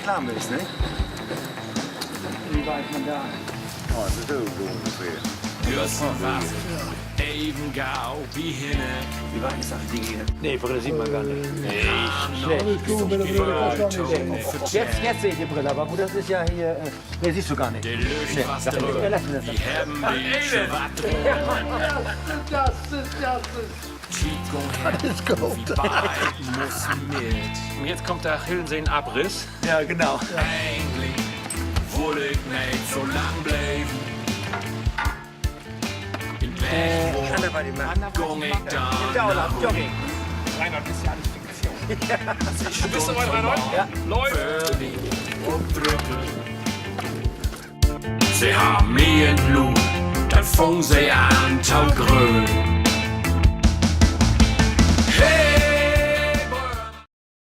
klaar bist, ne? Wie weit man da? Oh, das ist so ungefähr. Even gauw beginnen. Wie weit ist das Ding hier? Nee, Brille sieht man gar nicht. Jetzt sehe ich die Brille, aber gut, das ist ja hier. Nee, siehst du gar nicht. De lucht was Lass terug. mir das. Die hebben die schwatte. Chico vorbei muss mit. Und jetzt kommt der Hillenseen-Abriss. Ja, genau. Eigentlich wohl ich nicht so lang bleiben. In Bergwohn gong ich da Jogging. Reinhard, ist ja alles Fiktion. sich Bist du weit, Reinhard? Ja. Läuft. für die opdrukken. Sie haben mir in Blut, dann fong sie an zu grün.